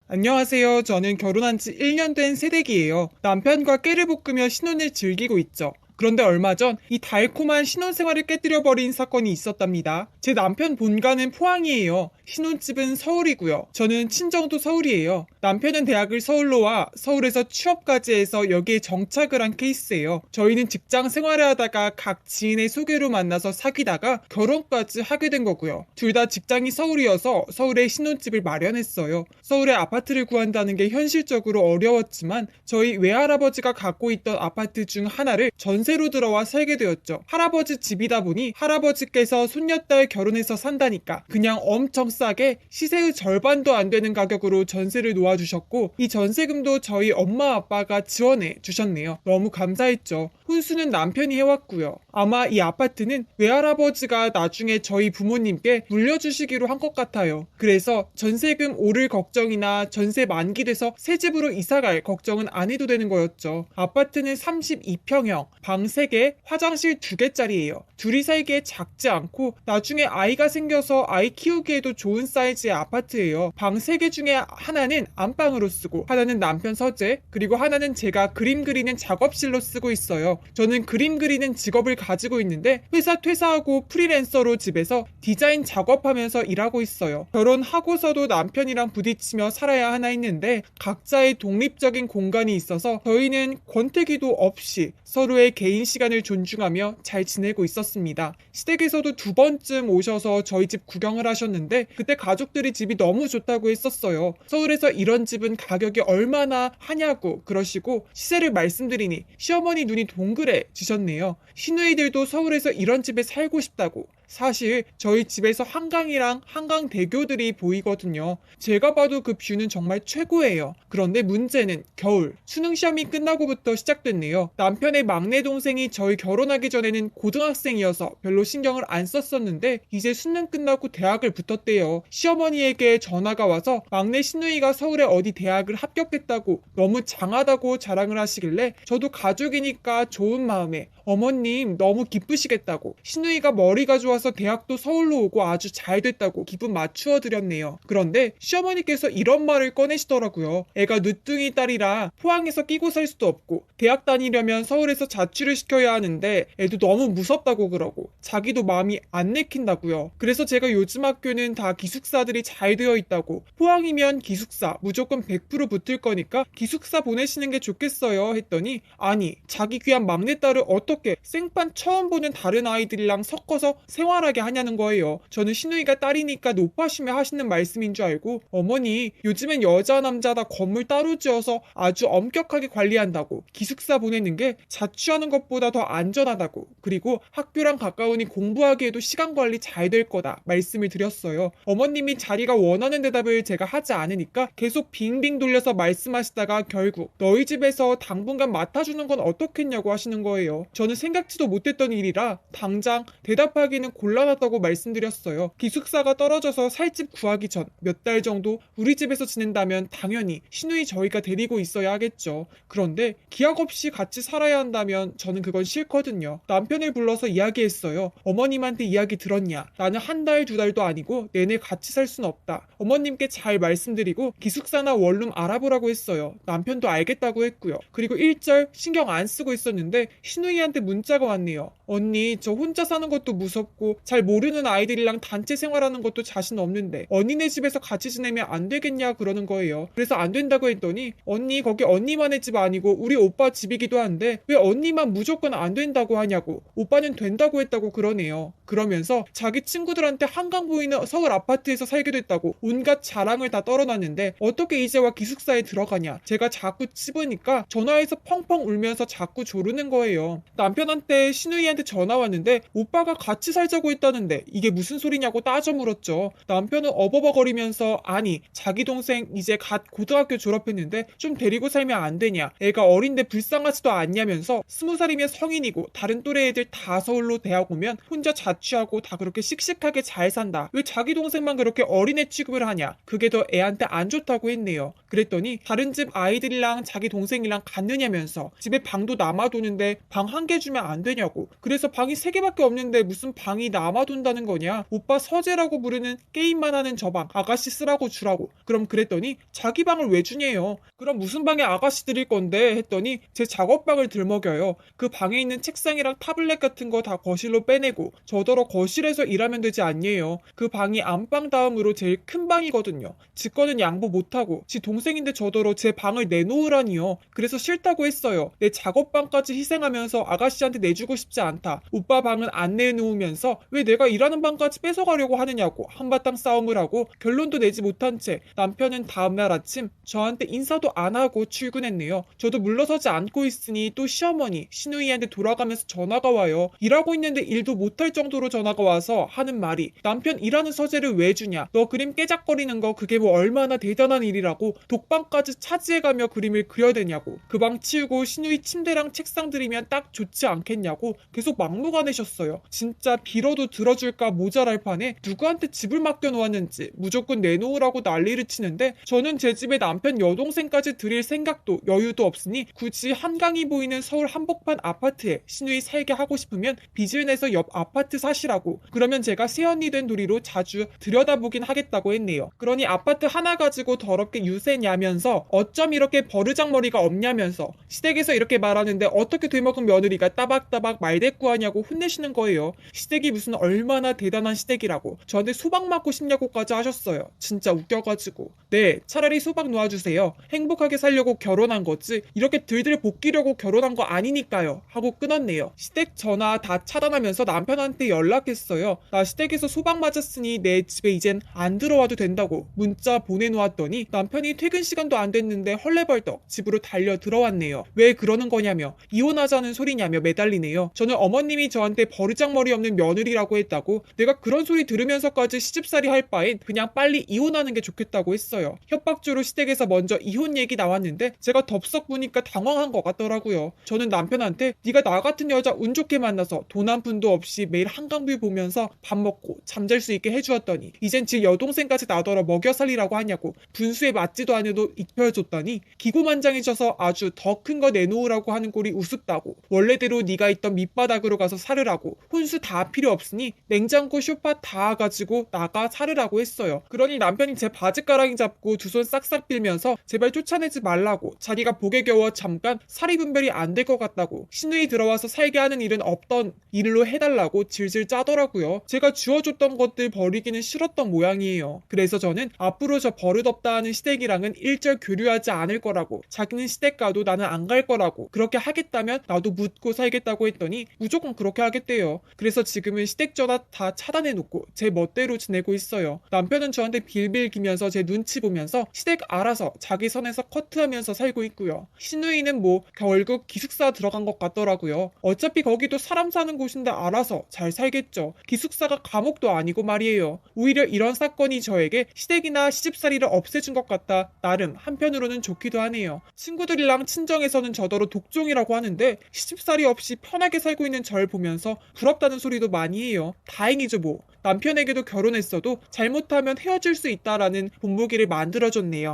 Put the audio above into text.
안녕하세요. 저는 결혼한 지 1년 된 새댁이에요. 남편과 깨를 볶으며 신혼을 즐기고 있죠. 그런데 얼마 전 이 달콤한 신혼생활을 깨뜨려버린 사건이 있었답니다. 제 남편 본가는 포항이에요. 신혼집은 서울이고요. 저는 친정도 서울이에요. 남편은 대학을 서울로 와 서울에서 취업까지 해서 여기에 정착을 한 케이스예요. 저희는 직장 생활을 하다가 각 지인의 소개로 만나서 사귀다가 결혼까지 하게 된 거고요. 둘 다 직장이 서울이어서 서울에 신혼집을 마련했어요. 서울에 아파트를 구한다는 게 현실적으로 어려웠지만 저희 외할아버지가 갖고 있던 아파트 중 하나를 전세로 들어와 살게 되었죠. 할아버지 집이다 보니 할아버지께서 손녀딸 결혼해서 산다니까 그냥 엄청 싸게 시세의 절반도 안 되는 가격으로 전세를 놓아주셨고 이 전세금도 저희 엄마 아빠가 지원해 주셨네요. 너무 감사했죠. 혼수는 남편이 해왔고요. 아마 이 아파트는 외할아버지가 나중에 저희 부모님께 물려주시기로 한 것 같아요. 그래서 전세금 오를 걱정이나 전세 만기돼서 새 집으로 이사갈 걱정은 안 해도 되는 거였죠. 아파트는 32평형, 방 3개, 화장실 2개짜리예요. 둘이 살기에 작지 않고 나중에 아이가 생겨서 아이 키우기에도 좋은 사이즈의 아파트예요. 방 3개 중에 하나는 안방으로 쓰고 하나는 남편 서재, 그리고 하나는 제가 그림 그리는 작업실로 쓰고 있어요. 저는 그림 그리는 직업을 가지고 있는데 회사 퇴사하고 프리랜서로 집에서 디자인 작업하면서 일하고 있어요. 결혼하고서도 남편이랑 부딪히며 살아야 하나 했는데 각자의 독립적인 공간이 있어서 저희는 권태기도 없이 서로의 개인 시간을 존중하며 잘 지내고 있었습니다. 시댁에서도 2번쯤 오셔서 저희 집 구경을 하셨는데 그때 가족들이 집이 너무 좋다고 했었어요. 서울에서 이런 집은 가격이 얼마나 하냐고 그러시고 시세를 말씀드리니 시어머니 눈이 동그래지셨네요. 시누이들도 서울에서 이런 집에 살고 싶다고. 사실 저희 집에서 한강이랑 한강대교들이 보이거든요. 제가 봐도 그 뷰는 정말 최고예요. 그런데 문제는 겨울, 수능시험이 끝나고부터 시작됐네요. 남편의 막내 동생이 저희 결혼하기 전에는 고등학생이어서 별로 신경을 안 썼었는데 이제 수능 끝나고 대학을 붙었대요. 시어머니에게 전화가 와서 막내 시누이가 서울에 어디 대학을 합격했다고 너무 장하다고 자랑을 하시길래 저도 가족이니까 좋은 마음에 어머님 너무 기쁘시겠다고 시누이가 머리가 좋아서 대학도 서울로 오고 아주 잘 됐다고 기분 맞추어 드렸네요. 그런데 시어머니께서 이런 말을 꺼내시더라고요. 애가 늦둥이 딸이라 포항에서 끼고 살 수도 없고 대학 다니려면 서울에서 자취를 시켜야 하는데 애도 너무 무섭다고 그러고 자기도 마음이 안 내킨다고요. 그래서 제가 요즘 학교는 다 기숙사들이 잘 되어 있다고 포항이면 기숙사 무조건 100% 붙을 거니까 기숙사 보내시는 게 좋겠어요 했더니 아니 자기 귀한 막내딸을 어떻게 생판 처음 보는 다른 아이들이랑 섞어서 생활하게 하냐는 거예요. 저는 시누이가 딸이니까 높아심에 하시는 말씀인 줄 알고 어머니 요즘엔 여자 남자 다 건물 따로 지어서 아주 엄격하게 관리한다고 기숙사 보내는 게 자취하는 것보다 더 안전하다고 그리고 학교랑 가까우니 공부하기에도 시간 관리 잘 될 거다 말씀을 드렸어요. 어머님이 자기가 원하는 대답을 제가 하지 않으니까 계속 빙빙 돌려서 말씀하시다가 결국 너희 집에서 당분간 맡아주는 건 어떻겠냐고 하시는 거예요. 저는 생각지도 못했던 일이라 당장 대답하기는 곤란하다고 말씀드렸어요. 기숙사가 떨어져서 살 집 구하기 전 몇 달 정도 우리 집에서 지낸다면 당연히 시누이 저희가 데리고 있어야 하겠죠. 그런데 기약 없이 같이 살아야 한다면 저는 그건 싫거든요. 남편을 불러서 이야기했어요. 어머님한테 이야기 들었냐? 나는 한 달, 2달도 아니고 내내 같이 살 순 없다. 어머님께 잘 말씀드리고 기숙사나 원룸 알아보라고 했어요. 남편도 알겠다고 했고요. 그리고 1절 신경 안 쓰고 있었는데 시누이한테 문자가 왔네요. 언니 저 혼자 사는 것도 무섭고 잘 모르는 아이들이랑 단체 생활하는 것도 자신 없는데 언니네 집에서 같이 지내면 안 되겠냐 그러는 거예요. 그래서 안 된다고 했더니 언니 거기 언니만의 집 아니고 우리 오빠 집이기도 한데 왜 언니만 무조건 안 된다고 하냐고 오빠는 된다고 했다고 그러네요. 그러면서 자기 친구들한테 한강 보이는 서울 아파트에서 살게 됐다고 온갖 자랑을 다 떨어놨는데 어떻게 이제 와 기숙사에 들어가냐. 제가 자꾸 찝으니까 전화해서 펑펑 울면서 자꾸 조르는 거예요. 남편한테 시누이한테 전화 왔는데 오빠가 같이 살자고 했다는데 이게 무슨 소리냐고 따져 물었죠. 남편은 어버버거리면서 아니 자기 동생 이제 갓 고등학교 졸업했는데 좀 데리고 살면 안 되냐. 애가 어린데 불쌍하지도 않냐면서 20살이면 성인이고 다른 또래 애들 다 서울로 대학 오면 혼자 자취하고 다 그렇게 씩씩하게 잘 산다. 왜 자기 동생만 그렇게 어린애 취급을 하냐. 그게 더 애한테 안 좋다고 했네요. 그랬더니 다른 집 아이들이랑 자기 동생이랑 갔느냐면서 집에 방도 남아도는데 방 1개 주면 안 되냐고. 그래서 방이 3개밖에 없는데 무슨 방이 방이 남아돈다는 거냐? 오빠 서재라고 부르는 게임만 하는 저 방 아가씨 쓰라고 주라고. 그럼 그랬더니 자기 방을 왜 주냐요. 그럼 무슨 방에 아가씨 드릴 건데 했더니 제 작업방을 들먹여요. 그 방에 있는 책상이랑 타블렛 같은 거 다 거실로 빼내고 저더러 거실에서 일하면 되지 않니에요. 그 방이 안방 다음으로 제일 큰 방이거든요. 지 거는 양보 못하고 지 동생인데 저더러 제 방을 내놓으라니요. 그래서 싫다고 했어요. 내 작업방까지 희생하면서 아가씨한테 내주고 싶지 않다. 오빠 방은 안 내놓으면서 왜 내가 일하는 방까지 뺏어가려고 하느냐고 한바탕 싸움을 하고 결론도 내지 못한 채 남편은 다음날 아침 저한테 인사도 안 하고 출근했네요. 저도 물러서지 않고 있으니 또 시어머니, 시누이한테 돌아가면서 전화가 와요. 일하고 있는데 일도 못할 정도로 전화가 와서 하는 말이 남편 일하는 서재를 왜 주냐? 너 그림 깨작거리는 거 그게 뭐 얼마나 대단한 일이라고 독방까지 차지해가며 그림을 그려야 되냐고. 그 방 치우고 시누이 침대랑 책상 들이면 딱 좋지 않겠냐고 계속 막무가내셨어요. 진짜 빌어도 들어줄까 모자랄 판에 누구한테 집을 맡겨놓았는지 무조건 내놓으라고 난리를 치는데 저는 제 집에 남편 여동생까지 드릴 생각도 여유도 없으니 굳이 한강이 보이는 서울 한복판 아파트에 시누이 살게 하고 싶으면 빚을 내서 옆 아파트 사시라고. 그러면 제가 새언니 된 도리로 자주 들여다보긴 하겠다고 했네요. 그러니 아파트 하나 가지고 더럽게 유세냐면서 어쩜 이렇게 버르장머리가 없냐면서 시댁에서 이렇게 말하는데 어떻게 되먹은 며느리가 따박따박 말대꾸하냐고 혼내시는 거예요. 시댁이 무슨 얼마나 대단한 시댁이라고 저한테 수박 맞고 싶냐고까지 하셨어요. 진짜 웃겨가지고. 네, 차라리 수박 놓아주세요. 행복하게 살려고 결혼한 거지 이렇게 들들 볶이려고 결혼한 거 아니니까요 하고 끊었네요. 시댁 전화 다 차단하면서 남편한테 연락했어요. 나 시댁에서 수박 맞았으니 내 집에 이젠 안 들어와도 된다고 문자 보내놓았더니 남편이 퇴근 시간도 안 됐는데 헐레벌떡 집으로 달려 들어왔네요. 왜 그러는 거냐며 이혼하자는 소리냐며 매달리네요. 저는 어머님이 저한테 버르장머리 없는 며느리라고 했다고 내가 그런 소리 들으면서까지 시집살이 할 바엔 그냥 빨리 이혼하는 게 좋겠다고 했어요. 협박조로 시댁에서 먼저 이혼 얘기 나왔는데 제가 덥석 보니까 당황한 것 같더라고요. 저는 남편한테 네가 나 같은 여자 운 좋게 만나서 돈 한 푼도 없이 매일 한강뷰 보면서 밥 먹고 잠잘 수 있게 해주었더니 이젠 지 여동생까지 나더러 먹여 살리라고 하냐고 분수에 맞지도 않아도 입혀줬더니 기고만장해져서 아주 더 큰 거 내놓으라고 하는 꼴이 우습다고. 원래대로 네가 있던 밑바닥으로 가서 살으라고. 혼수 다 필요 없으니 냉장고 쇼파 다 가지고 나가 살으라고 했어요. 그러니 남편이 제 바지가랑이 잡고 두 손 싹싹 빌면서 제발 쫓아내지 말라고. 자기가 복에 겨워 잠깐 사리 분별이 안 될 것 같다고. 시누이 들어와서 살게 하는 일은 없던 일로 해달라고 질질 짜더라고요. 제가 주워줬던 것들 버리기는 싫었던 모양이에요. 그래서 저는 앞으로 저 버릇없다 하는 시댁이랑은 일절 교류하지 않을 거라고. 자기는 시댁 가도 나는 안 갈 거라고. 그렇게 하겠다면 나도 묻고 살겠다고 했더니 무조건 그렇게 하겠대요. 그래서 지금은 시댁 전화 다 차단해놓고 제 멋대로 지내고 있어요. 남편은 저한테 빌빌 기면서 제 눈치 보면서 시댁 알아서 자기 선에서 커트하면서 살고 있고요. 시누이는 뭐 결국 기숙사 들어간 것 같더라고요. 어차피 거기도 사람 사는 곳인데 알아서 잘 살겠죠. 기숙사가 감옥도 아니고 말이에요. 오히려 이런 사건이 저에게 시댁이나 시집살이를 없애준 것 같아 나름 한편으로는 좋기도 하네요. 친구들이랑 친정에서는 저더러 독종이라고 하는데 시집살이 없이 편하게 살고 있는 절 보면서 부럽다는 소리도 많이 해요. 다행이죠 뭐. 남편에게도 결혼했어도 잘못하면 헤어질 수 있다라는 본보기를 만들어줬네요.